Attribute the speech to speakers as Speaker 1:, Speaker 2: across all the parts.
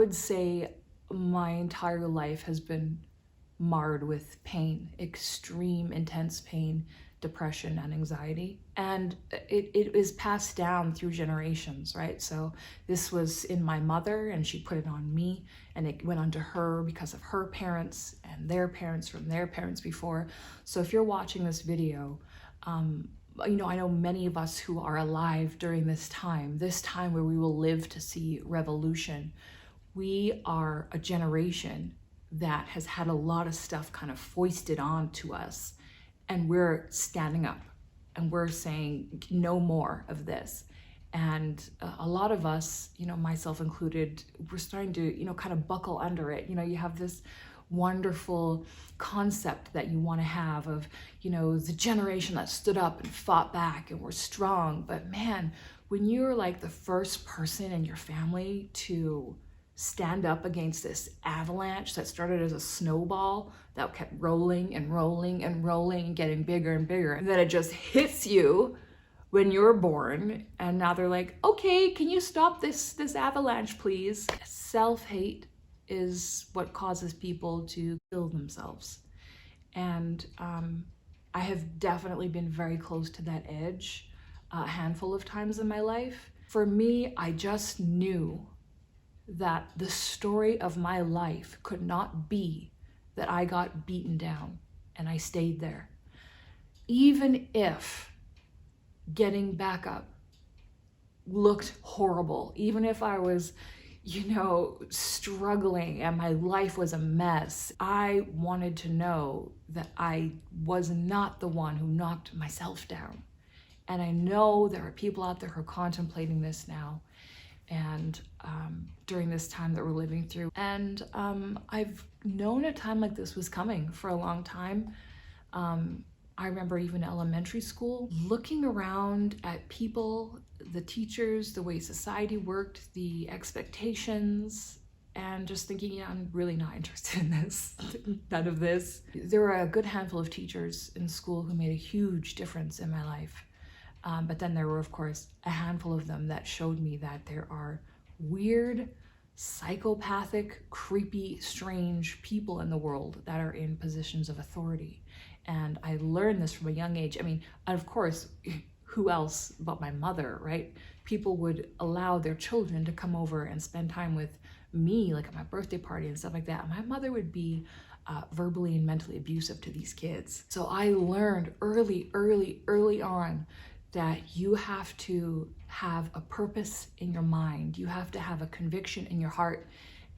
Speaker 1: would say my entire life has been marred with pain, extreme, intense pain, depression, and anxiety. And it is passed down through generations, right? So this was in my mother, and she put it on me, and it went on to her because of her parents and their parents from their parents before. So if you're watching this video, I know many of us who are alive during this time where we will live to see revolution. We are a generation that has had a lot of stuff kind of foisted onto us, and we're standing up and we're saying no more of this. And a lot of us, myself included, we're starting to, kind of buckle under it. You have this wonderful concept that you want to have of, the generation that stood up and fought back and were strong. But man, when you're like the first person in your family to stand up against this avalanche that started as a snowball that kept rolling and rolling and rolling and getting bigger and bigger, and then it just hits you when you're born, and now they're like, okay, can you stop this avalanche, please? Self-hate is what causes people to kill themselves. And I have definitely been very close to that edge a handful of times in my life. For me, I just knew that the story of my life could not be that I got beaten down and I stayed there. Even if getting back up looked horrible, even if I was, struggling and my life was a mess, I wanted to know that I was not the one who knocked myself down. And I know there are people out there who are contemplating this now, and during this time that we're living through. And I've known a time like this was coming for a long time. I remember even elementary school, looking around at people, the teachers, the way society worked, the expectations, and just thinking, I'm really not interested in this, none of this. There were a good handful of teachers in school who made a huge difference in my life. But then there were, of course, a handful of them that showed me that there are weird, psychopathic, creepy, strange people in the world that are in positions of authority. And I learned this from a young age. I mean, of course, who else but my mother, right? People would allow their children to come over and spend time with me, like at my birthday party and stuff like that. My mother would be verbally and mentally abusive to these kids. So I learned early on that you have to have a purpose in your mind. You have to have a conviction in your heart,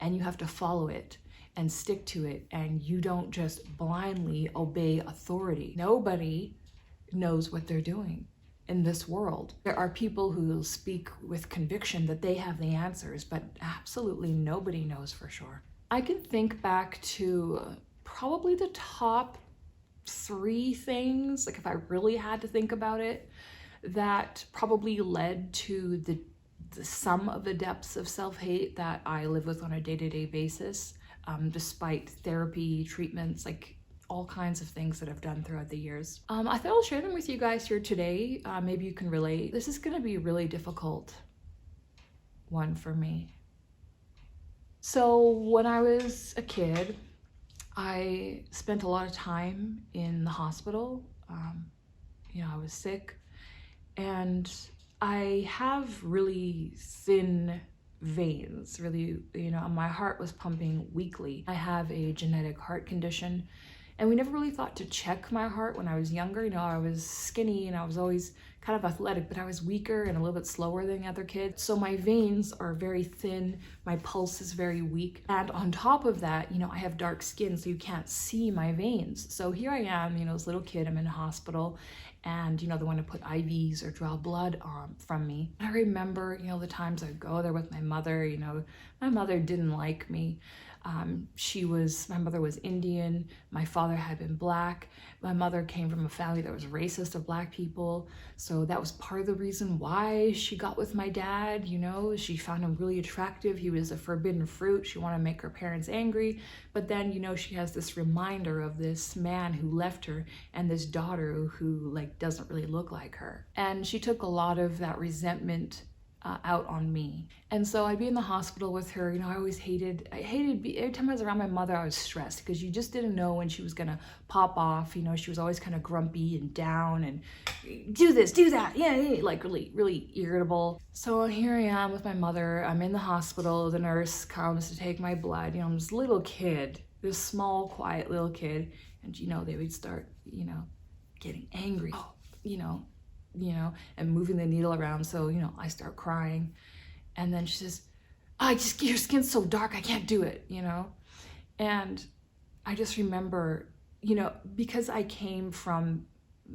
Speaker 1: and you have to follow it and stick to it. And you don't just blindly obey authority. Nobody knows what they're doing in this world. There are people who speak with conviction that they have the answers, but absolutely nobody knows for sure. I can think back to probably the top 3 things, like if I really had to think about it, that probably led to the sum of the depths of self-hate that I live with on a day-to-day basis, despite therapy, treatments, like all kinds of things that I've done throughout the years. I thought I'll share them with you guys here today. Maybe you can relate. This is gonna be a really difficult one for me. So when I was a kid, I spent a lot of time in the hospital. I was sick, and I have really thin veins, really, my heart was pumping weakly. I have a genetic heart condition, and we never really thought to check my heart when I was younger. I was skinny and I was always kind of athletic, but I was weaker and a little bit slower than the other kids. So my veins are very thin, my pulse is very weak. And on top of that, I have dark skin, so you can't see my veins. So here I am, this little kid, I'm in a hospital, and they want to put IVs or draw blood from me. I remember, the times I'd go there with my mother. My mother didn't like me. My mother was Indian, my father had been Black. My mother came from a family that was racist of Black people. So that was part of the reason why she got with my dad. She found him really attractive. He was a forbidden fruit. She wanted to make her parents angry. But then, she has this reminder of this man who left her and this daughter who doesn't really look like her. And she took a lot of that resentment out on me. And so I'd be in the hospital with her. I always every time I was around my mother, I was stressed because you just didn't know when she was gonna pop off. She was always kind of grumpy and down and do this, do that, yeah, like really, really irritable. So here I am with my mother. I'm in the hospital. The nurse comes to take my blood. I'm this little kid, this small, quiet little kid, and they would start, getting angry. And moving the needle around. So, I start crying. And then she says, your skin's so dark, I can't do it, And I just remember, because I came from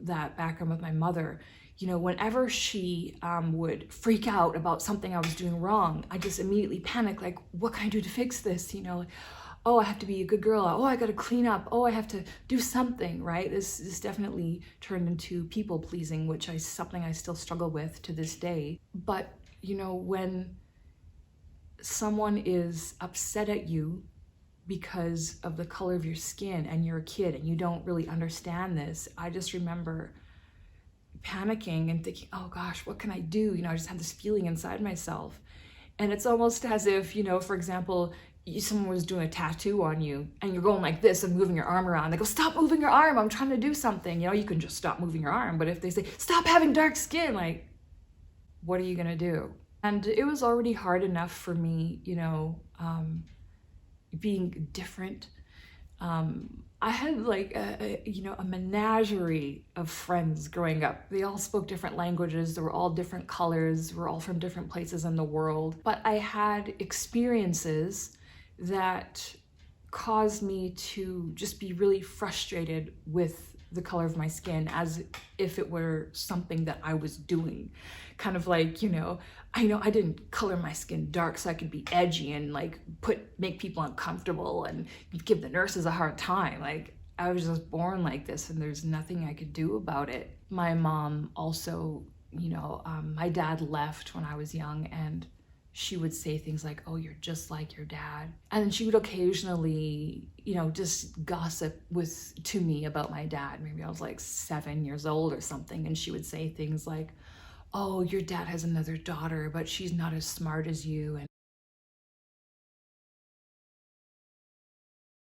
Speaker 1: that background with my mother, whenever she would freak out about something I was doing wrong, I just immediately panic, like, what can I do to fix this? Oh, I have to be a good girl. Oh, I got to clean up. Oh, I have to do something, right? This definitely turned into people pleasing, which is something I still struggle with to this day. But, when someone is upset at you because of the color of your skin and you're a kid and you don't really understand this, I just remember panicking and thinking, oh gosh, what can I do? I just had this feeling inside myself. And it's almost as if, for example, someone was doing a tattoo on you and you're going like this and moving your arm around. They go, stop moving your arm, I'm trying to do something. You can just stop moving your arm. But if they say, stop having dark skin, like, what are you gonna do? And it was already hard enough for me, being different. I had like a menagerie of friends growing up. They all spoke different languages. They were all different colors. We're all from different places in the world. But I had experiences that caused me to just be really frustrated with the color of my skin, as if it were something that I was doing. Kind of like, I know I didn't color my skin dark so I could be edgy and like make people uncomfortable and give the nurses a hard time. Like, I was just born like this and there's nothing I could do about it. My mom also, my dad left when I was young, and she would say things like, oh, you're just like your dad. And she would occasionally, just gossip to me about my dad. Maybe I was like 7 years old or something. And she would say things like, oh, your dad has another daughter, but she's not as smart as you. And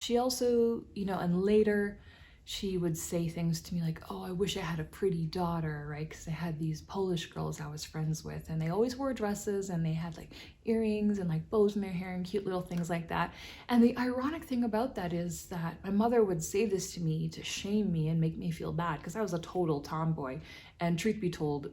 Speaker 1: she also, and later she would say things to me like, oh, I wish I had a pretty daughter, right? Because I had these Polish girls I was friends with, and they always wore dresses, and they had like earrings and like bows in their hair and cute little things like that. And the ironic thing about that is that my mother would say this to me to shame me and make me feel bad, because I was a total tomboy. And truth be told,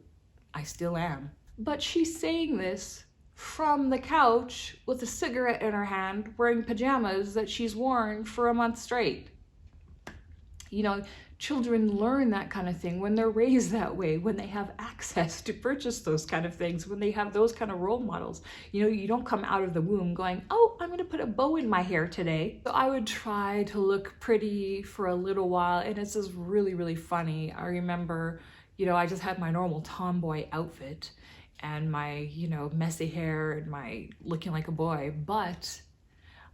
Speaker 1: I still am. But she's saying this from the couch with a cigarette in her hand, wearing pajamas that she's worn for a month straight. Children learn that kind of thing when they're raised that way, when they have access to purchase those kind of things, when they have those kind of role models. You don't come out of the womb going, oh, I'm gonna put a bow in my hair today. So I would try to look pretty for a little while, and it's just really, really funny. I remember, I just had my normal tomboy outfit and my, messy hair and my looking like a boy, but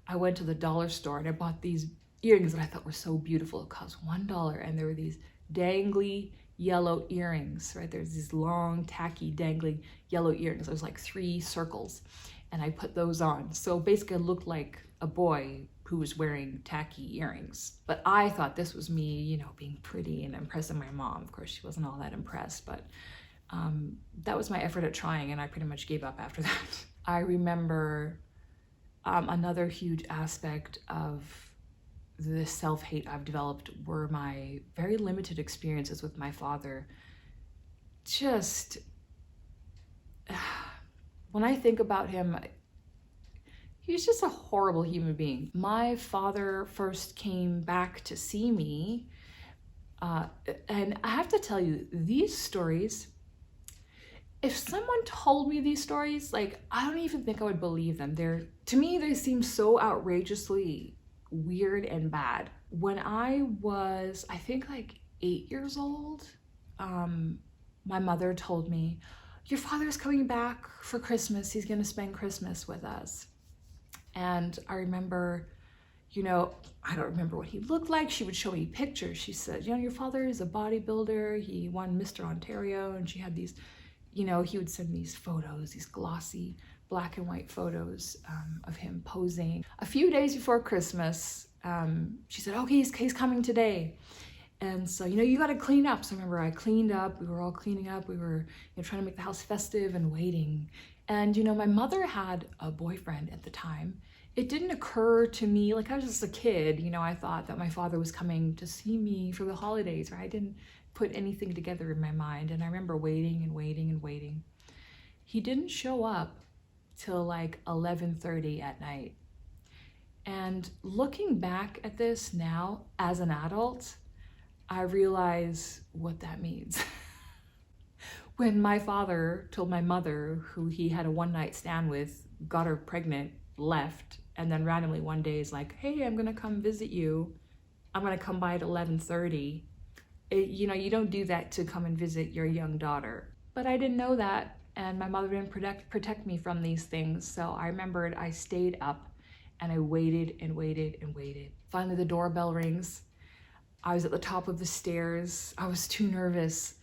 Speaker 1: I went to the dollar store and I bought these earrings that I thought were so beautiful. It cost $1, and there were these dangly yellow earrings, right? There's these long, tacky, dangly yellow earrings. There was like 3 circles, and I put those on. So basically I looked like a boy who was wearing tacky earrings. But I thought this was me, being pretty and impressing my mom. Of course, she wasn't all that impressed, but that was my effort at trying, and I pretty much gave up after that. I remember another huge aspect of the self-hate I've developed were my very limited experiences with my father. Just, when I think about him, he was just a horrible human being. My father first came back to see me, and I have to tell you, these stories, if someone told me these stories, like, I don't even think I would believe them. To me, they seem so outrageously weird and bad. When I was, I think like 8 years old, my mother told me, your father's coming back for Christmas. He's gonna spend Christmas with us. And I remember, I don't remember what he looked like. She would show me pictures. She said, your father is a bodybuilder. He won Mr. Ontario. And she had these you know, he would send these photos, these glossy black and white photos of him posing. A few days before Christmas, she said, okay, he's coming today. And so, you know, you got to clean up. So I remember I cleaned up, we were all cleaning up. We were, you know, trying to make the house festive and waiting. And, you know, my mother had a boyfriend at the time. It didn't occur to me, like I was just a kid, you know, I thought that my father was coming to see me for the holidays, right? I didn't put anything together in my mind. And I remember waiting and waiting and waiting. He didn't show up till like 11:30 at night. And looking back at this now as an adult, I realize what that means. When my father told my mother, who he had a one-night stand with, got her pregnant, left, and then randomly one day is like, hey, I'm gonna come visit you. I'm gonna come by at 11:30. You know, you don't do that to come and visit your young daughter. But I didn't know that, and my mother didn't protect me from these things. So I remembered I stayed up and I waited and waited and waited. Finally, the doorbell rings. I was at the top of the stairs. I was too nervous.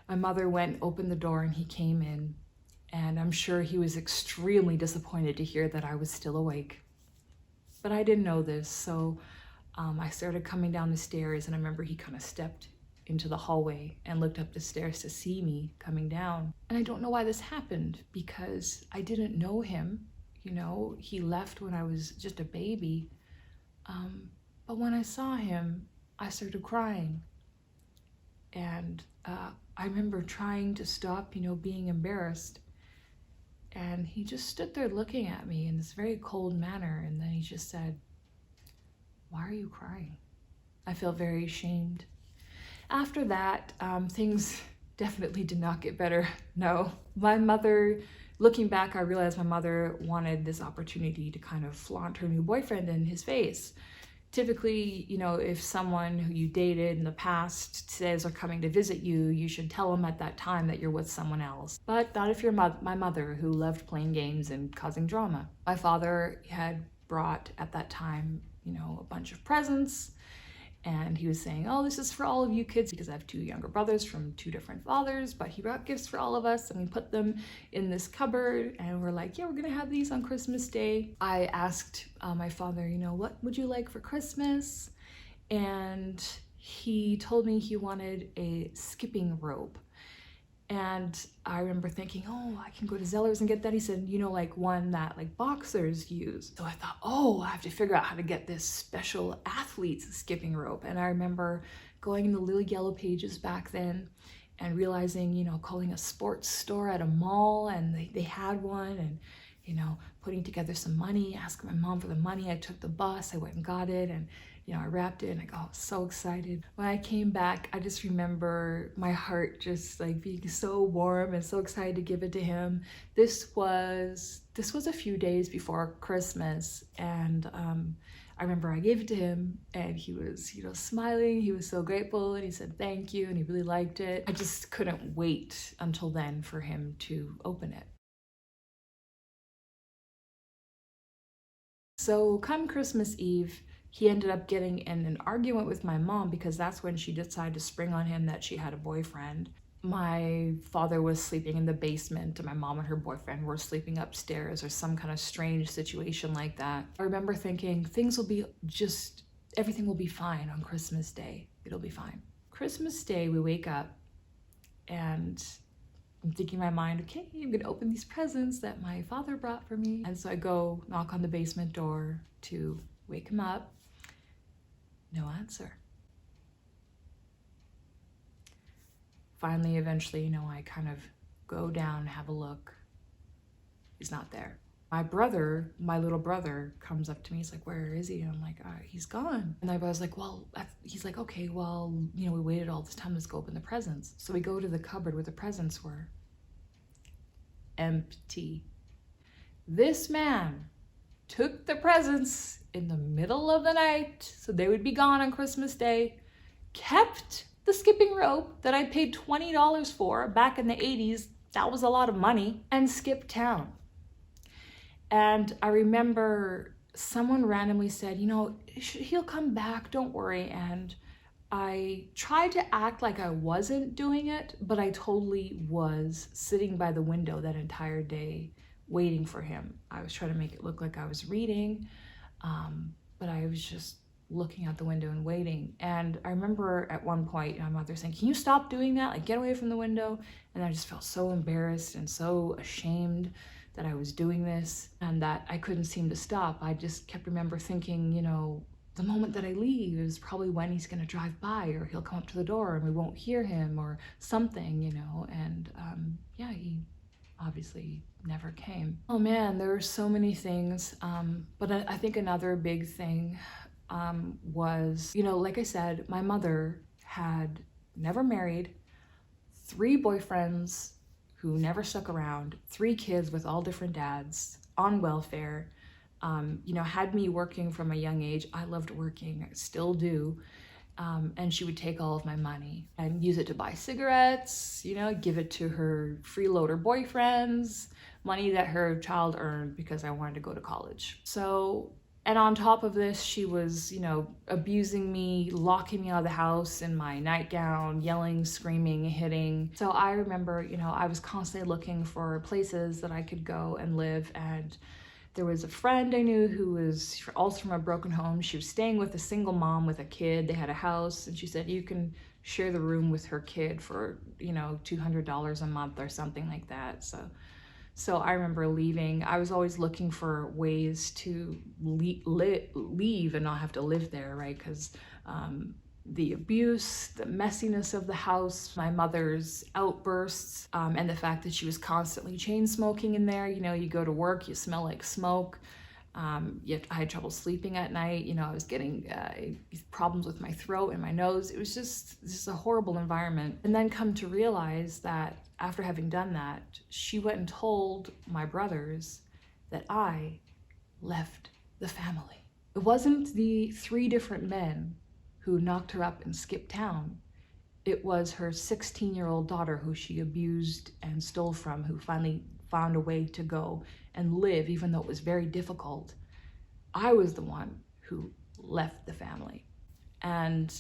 Speaker 1: My mother went, opened the door, and he came in. And I'm sure he was extremely disappointed to hear that I was still awake. But I didn't know this, so I started coming down the stairs, and I remember he kind of stepped into the hallway and looked up the stairs to see me coming down. And I don't know why this happened, because I didn't know him. You know, he left when I was just a baby. But when I saw him, I started crying. And I remember trying to stop, you know, being embarrassed. And he just stood there looking at me in this very cold manner. And then he just said, why are you crying? I felt very ashamed. After that, things definitely did not get better. No, my mother, looking back, I realized my mother wanted this opportunity to kind of flaunt her new boyfriend in his face. Typically, you know, if someone who you dated in the past says they're coming to visit you, you should tell them at that time that you're with someone else. But not if you're my mother, who loved playing games and causing drama. My father had brought, at that time, you know, a bunch of presents. And he was saying, oh, this is for all of you kids, because I have two younger brothers from two different fathers, but he brought gifts for all of us, and we put them in this cupboard, and we're like, yeah, we're gonna have these on Christmas Day. I asked my father, you know, what would you like for Christmas? And he told me he wanted a skipping rope. And I remember thinking, oh, I can go to Zeller's and get that. He said, you know, like one that like boxers use. So I thought, oh, I have to figure out how to get this special athlete's skipping rope. And I remember going in the little yellow pages back then and realizing, you know, calling a sports store at a mall, and they had one, and, you know, putting together some money, asking my mom for the money. I took the bus, I went and got it, and you know, I wrapped it, and I was so excited. When I came back, I just remember my heart just like being so warm and so excited to give it to him. This was a few days before Christmas, and I remember I gave it to him, and he was, you know, smiling. He was so grateful, and he said thank you, and he really liked it. I just couldn't wait until then for him to open it. So come Christmas Eve, he ended up getting in an argument with my mom, because that's when she decided to spring on him that she had a boyfriend. My father was sleeping in the basement, and my mom and her boyfriend were sleeping upstairs, or some kind of strange situation like that. I remember thinking everything will be fine on Christmas Day. It'll be fine. Christmas Day, we wake up, and I'm thinking in my mind, okay, I'm gonna open these presents that my father brought for me. And so I go knock on the basement door to wake him up. No answer. Finally, eventually, you know, I kind of go down and have a look. He's not there. My little brother comes up to me. He's like, where is he? And I'm like, he's gone. And I was like, well, he's like, okay, well, you know, we waited all this time. Let's go open the presents. So we go to the cupboard where the presents were. Empty. This man took the presents in the middle of the night, so they would be gone on Christmas Day, kept the skipping rope that I paid $20 for back in the 80s, that was a lot of money, and skipped town. And I remember someone randomly said, you know, he'll come back, don't worry. And I tried to act like I wasn't doing it, but I totally was sitting by the window that entire day waiting for him. I was trying to make it look like I was reading, but I was just looking out the window and waiting. And I remember at one point my mother saying, "Can you stop doing that? Like, get away from the window." And I just felt so embarrassed and so ashamed that I was doing this and that I couldn't seem to stop. I just kept remember thinking, the moment that I leave is probably when he's going to drive by, or he'll come up to the door and we won't hear him or something, and yeah, he obviously never came. Oh man, there were so many things, but I think another big thing was, like I said, my mother had never married, 3 boyfriends who never stuck around, 3 kids with all different dads, on welfare, had me working from a young age. I loved working, I still do. And she would take all of my money and use it to buy cigarettes, give it to her freeloader boyfriends, money that her child earned because I wanted to go to college. So, and on top of this, she was, abusing me, locking me out of the house in my nightgown, yelling, screaming, hitting. So I remember, I was constantly looking for places that I could go and live. And there was a friend I knew who was also from a broken home. She was staying with a single mom with a kid. They had a house, and she said, "You can share the room with her kid for, $200 a month or something like that." So I remember leaving. I was always looking for ways to leave and not have to live there, right? Because the abuse, the messiness of the house, my mother's outbursts, and the fact that she was constantly chain smoking in there. You go to work, you smell like smoke. I had trouble sleeping at night. I was getting problems with my throat and my nose. It was just a horrible environment. And then come to realize that after having done that, she went and told my brothers that I left the family. It wasn't the 3 different men who knocked her up and skipped town. It was her 16-year-old daughter who she abused and stole from, who finally found a way to go and live, even though it was very difficult. I was the one who left the family. And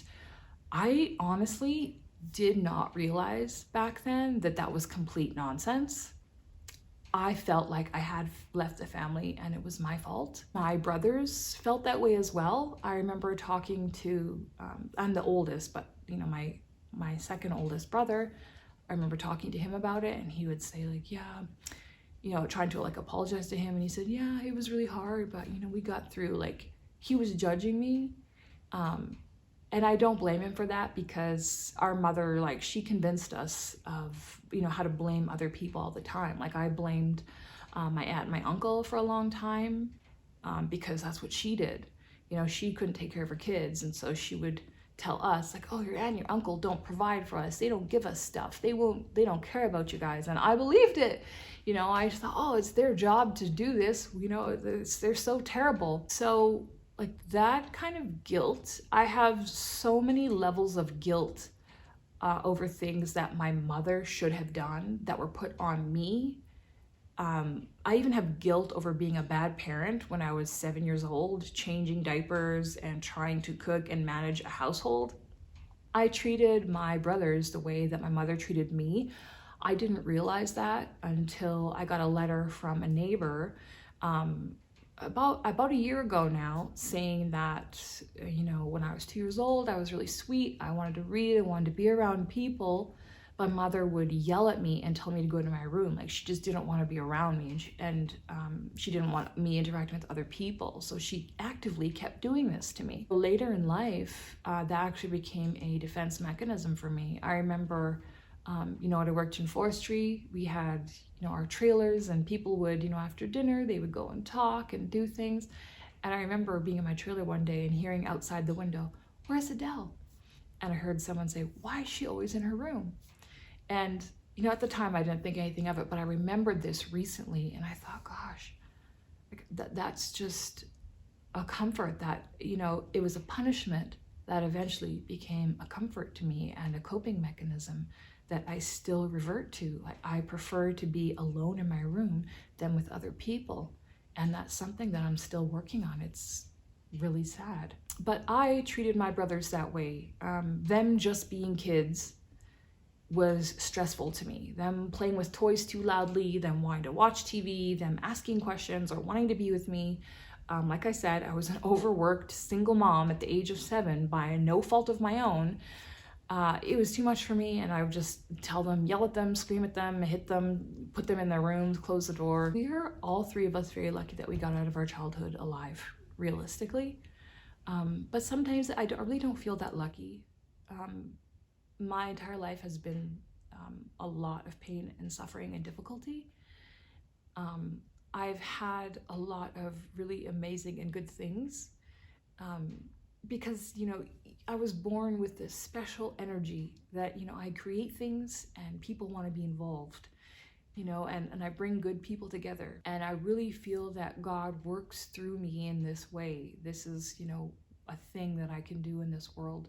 Speaker 1: I honestly did not realize back then that that was complete nonsense. I felt like I had left the family and it was my fault. My brothers felt that way as well. I remember talking to, I'm the oldest, but my second oldest brother, I remember talking to him about it, and he would say like, yeah, trying to like apologize to him. And he said, yeah, it was really hard, but we got through. Like, he was judging me. And I don't blame him for that, because our mother, like, she convinced us of, how to blame other people all the time. Like, I blamed my aunt and my uncle for a long time because that's what she did. She couldn't take care of her kids. And so she would tell us like, oh, your aunt and your uncle don't provide for us. They don't give us stuff. They don't care about you guys. And I believed it. I just thought, oh, it's their job to do this. They're so terrible. So like that kind of guilt, I have so many levels of guilt over things that my mother should have done that were put on me. I even have guilt over being a bad parent when I was 7 years old, changing diapers and trying to cook and manage a household. I treated my brothers the way that my mother treated me. I didn't realize that until I got a letter from a neighbor about a year ago now, saying that, when I was 2 years old, I was really sweet. I wanted to read, I wanted to be around people. My mother would yell at me and tell me to go to my room. Like, she just didn't want to be around me, and she didn't want me interacting with other people. So she actively kept doing this to me. Later in life, that actually became a defense mechanism for me. I remember, when I worked in forestry, we had, our trailers, and people would, after dinner, they would go and talk and do things. And I remember being in my trailer one day and hearing outside the window, "Where's Adele?" And I heard someone say, "Why is she always in her room?" And, at the time I didn't think anything of it, but I remembered this recently, and I thought, gosh, like that's just a comfort that, it was a punishment that eventually became a comfort to me and a coping mechanism that I still revert to. Like, I prefer to be alone in my room than with other people. And that's something that I'm still working on. It's really sad. But I treated my brothers that way. Them just being kids was stressful to me. Them playing with toys too loudly, them wanting to watch TV, them asking questions or wanting to be with me. Like I said, I was an overworked single mom at the age of 7 by no fault of my own. It was too much for me, and I would just tell them, yell at them, scream at them, hit them, put them in their rooms, close the door. We are, all three of us, very lucky that we got out of our childhood alive, realistically. But sometimes I really don't feel that lucky. My entire life has been a lot of pain and suffering and difficulty. I've had a lot of really amazing and good things because, I was born with this special energy that, I create things and people want to be involved, and I bring good people together. And I really feel that God works through me in this way. This is, a thing that I can do in this world.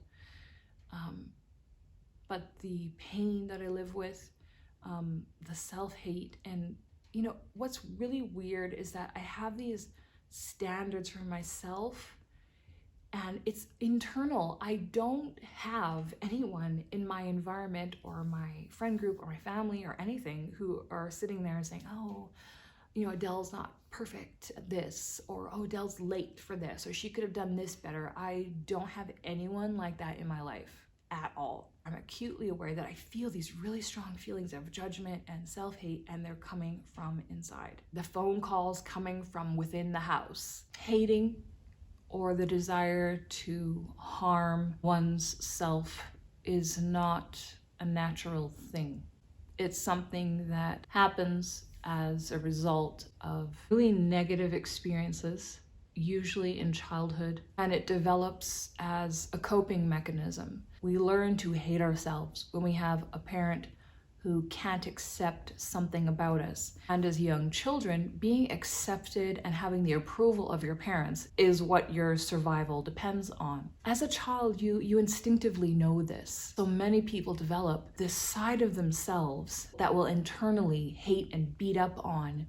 Speaker 1: But the pain that I live with, the self-hate, and what's really weird is that I have these standards for myself and it's internal. I don't have anyone in my environment or my friend group or my family or anything who are sitting there saying, oh, Adele's not perfect at this, or oh, Adele's late for this, or she could have done this better. I don't have anyone like that in my life at all. I'm acutely aware that I feel these really strong feelings of judgment and self-hate, and they're coming from inside. The phone calls coming from within the house. Hating or the desire to harm one's self is not a natural thing. It's something that happens as a result of really negative experiences, usually in childhood, and it develops as a coping mechanism. We learn to hate ourselves when we have a parent who can't accept something about us. And as young children, being accepted and having the approval of your parents is what your survival depends on. As a child, you instinctively know this. So many people develop this side of themselves that will internally hate and beat up on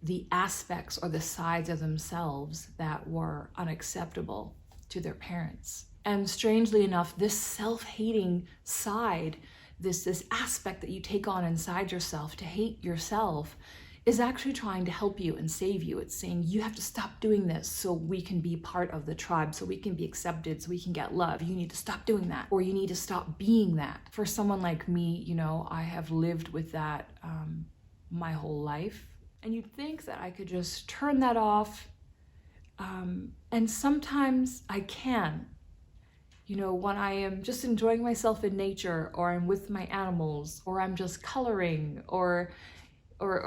Speaker 1: the aspects or the sides of themselves that were unacceptable to their parents. And strangely enough, this self-hating side, this aspect that you take on inside yourself to hate yourself, is actually trying to help you and save you. It's saying you have to stop doing this so we can be part of the tribe, so we can be accepted, so we can get love. You need to stop doing that, or you need to stop being that. For someone like me, I have lived with that my whole life. And you'd think that I could just turn that off. And sometimes I can. When I am just enjoying myself in nature, or I'm with my animals, or I'm just coloring, or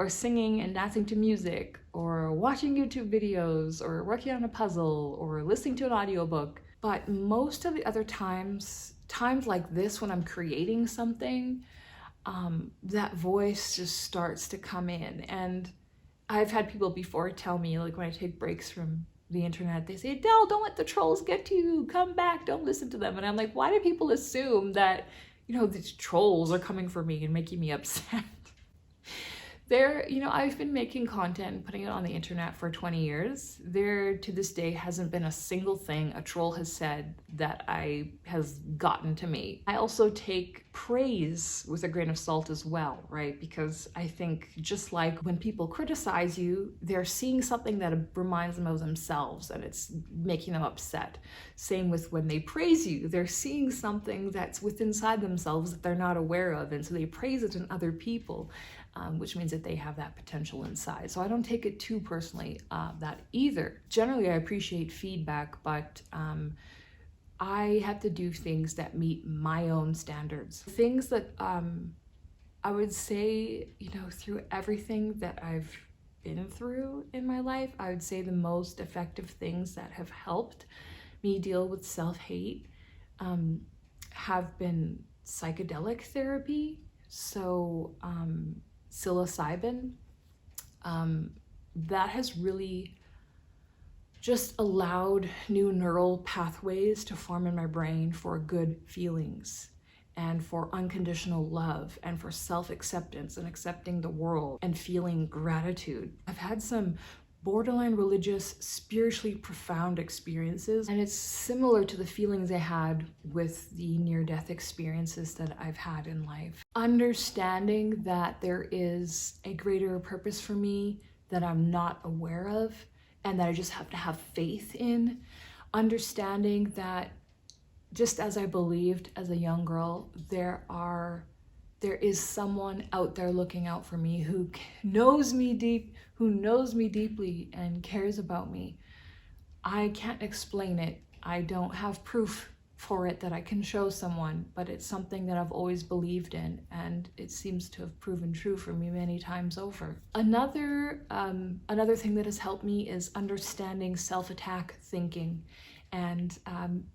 Speaker 1: singing and dancing to music, or watching YouTube videos, or working on a puzzle, or listening to an audiobook. But most of the other times like this, when I'm creating something, that voice just starts to come in. And I've had people before tell me, like when I take breaks from the internet, they say, Adele, don't let the trolls get to you. Come back, don't listen to them. And I'm like, why do people assume that, these trolls are coming for me and making me upset? I've been making content and putting it on the internet for 20 years. There, to this day, hasn't been a single thing a troll has said that has gotten to me. I also take praise with a grain of salt as well, right? Because I think just like when people criticize you, they're seeing something that reminds them of themselves and it's making them upset. Same with when they praise you, they're seeing something that's inside themselves that they're not aware of, and so they praise it in other people. Which means that they have that potential inside. So I don't take it too personally, that either. Generally, I appreciate feedback, but I have to do things that meet my own standards. Things that I would say, through everything that I've been through in my life, I would say the most effective things that have helped me deal with self-hate have been psychedelic therapy. So psilocybin, that has really just allowed new neural pathways to form in my brain for good feelings and for unconditional love and for self-acceptance and accepting the world and feeling gratitude. I've had some borderline religious, spiritually profound experiences. And it's similar to the feelings I had with the near-death experiences that I've had in life. Understanding that there is a greater purpose for me that I'm not aware of and that I just have to have faith in. Understanding that just as I believed as a young girl, there is someone out there looking out for me who knows me deeply and cares about me. I can't explain it. I don't have proof for it that I can show someone, but it's something that I've always believed in, and it seems to have proven true for me many times over. Another thing that has helped me is understanding self-attack thinking. And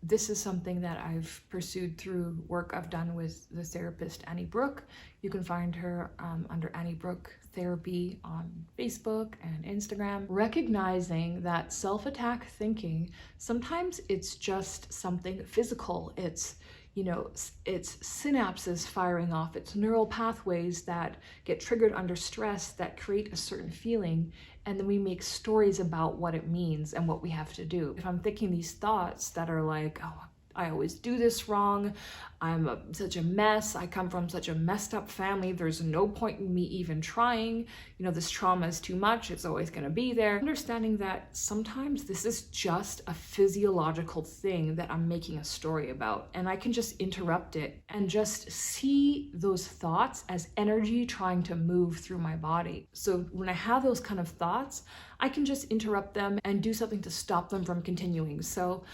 Speaker 1: this is something that I've pursued through work I've done with the therapist Annie Brooke. You can find her under Annie Brooke Therapy on Facebook and Instagram. Recognizing that self-attack thinking, sometimes it's just something physical. It's synapses firing off, it's neural pathways that get triggered under stress that create a certain feeling, and then we make stories about what it means and what we have to do. If I'm thinking these thoughts that are like, oh, I always do this wrong, I'm such a mess, I come from such a messed up family, there's no point in me even trying, this trauma is too much, it's always gonna be there. Understanding that sometimes this is just a physiological thing that I'm making a story about, and I can just interrupt it and just see those thoughts as energy trying to move through my body. So when I have those kind of thoughts, I can just interrupt them and do something to stop them from continuing. So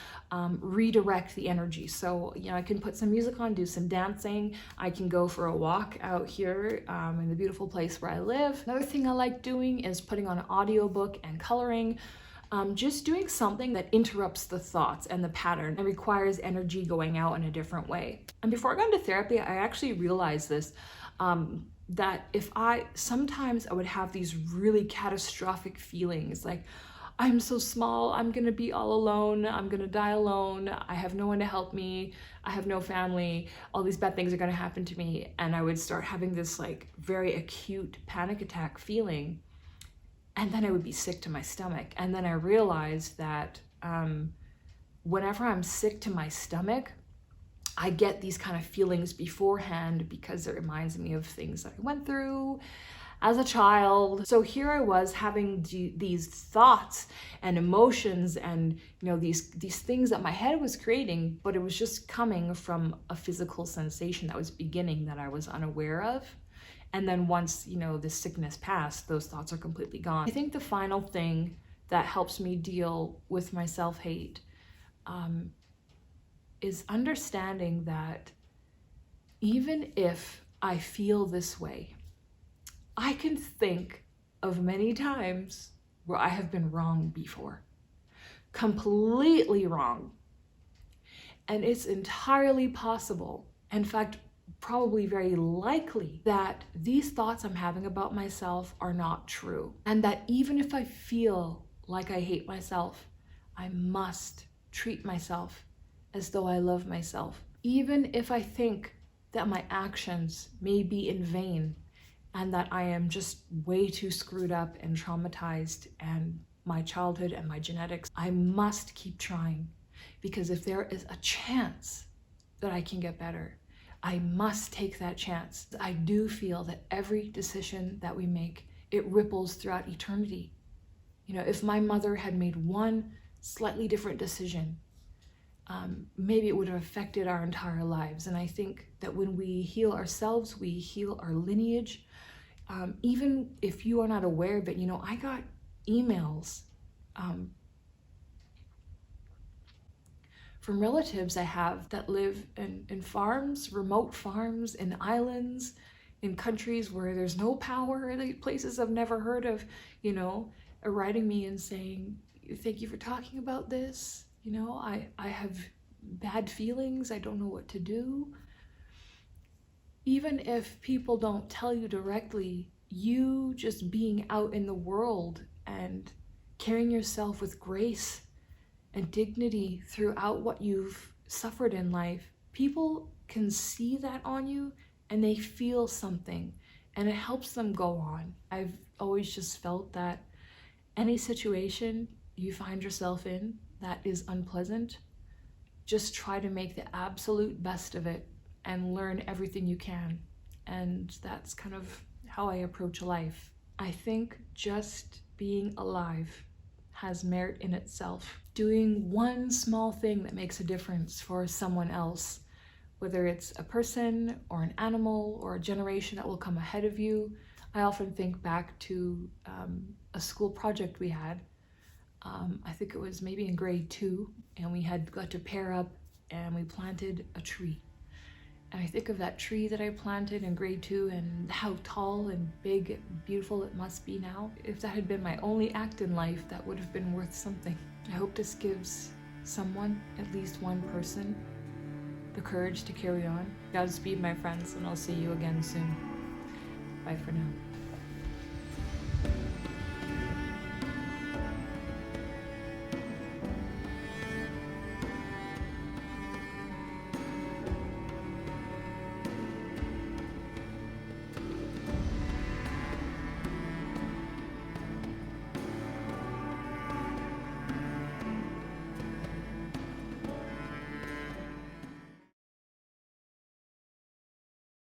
Speaker 1: redirect the energy. So, I can put some music on, do some dancing. I can go for a walk out here in the beautiful place where I live. Another thing I like doing is putting on an audiobook and coloring. Just doing something that interrupts the thoughts and the pattern and requires energy going out in a different way. And before I got into therapy, I actually realized this, that sometimes I would have these really catastrophic feelings like, I'm so small, I'm gonna be all alone, I'm gonna die alone, I have no one to help me, I have no family, all these bad things are gonna happen to me. And I would start having this like very acute panic attack feeling. And then I would be sick to my stomach. And then I realized that whenever I'm sick to my stomach, I get these kind of feelings beforehand because it reminds me of things that I went through as a child. So here I was having these thoughts and emotions and these things that my head was creating, but it was just coming from a physical sensation that was beginning that I was unaware of. And then once this sickness passed, those thoughts are completely gone. I think the final thing that helps me deal with my self-hate is understanding that even if I feel this way, I can think of many times where I have been wrong before, completely wrong. And it's entirely possible, in fact, probably very likely, that these thoughts I'm having about myself are not true. And that even if I feel like I hate myself, I must treat myself as though I love myself. Even if I think that my actions may be in vain and that I am just way too screwed up and traumatized and my childhood and my genetics, I must keep trying, because if there is a chance that I can get better, I must take that chance. I do feel that every decision that we make, it ripples throughout eternity. If my mother had made one slightly different decision, maybe it would have affected our entire lives. And I think that when we heal ourselves, we heal our lineage. Even if you are not aware of it, I got emails from relatives I have that live in farms, remote farms, in islands, in countries where there's no power, places I've never heard of, are writing me and saying, thank you for talking about this. I have bad feelings, I don't know what to do. Even if people don't tell you directly, you just being out in the world and carrying yourself with grace and dignity throughout what you've suffered in life, people can see that on you and they feel something and it helps them go on. I've always just felt that Any situation you find yourself in that is unpleasant, just try to make the absolute best of it and learn everything you can. And that's kind of how I approach life. I think just being alive has merit in itself. Doing one small thing that makes a difference for someone else, whether it's a person or an animal or a generation that will come ahead of you. I often think back to a school project we had. I think it was maybe in grade 2, and we had got to pair up and we planted a tree. And I think of that tree that I planted in grade 2 and how tall and big and beautiful it must be now. If that had been my only act in life, that would have been worth something. I hope this gives someone, at least one person, the courage to carry on. Godspeed, my friends, and I'll see you again soon. Bye for now.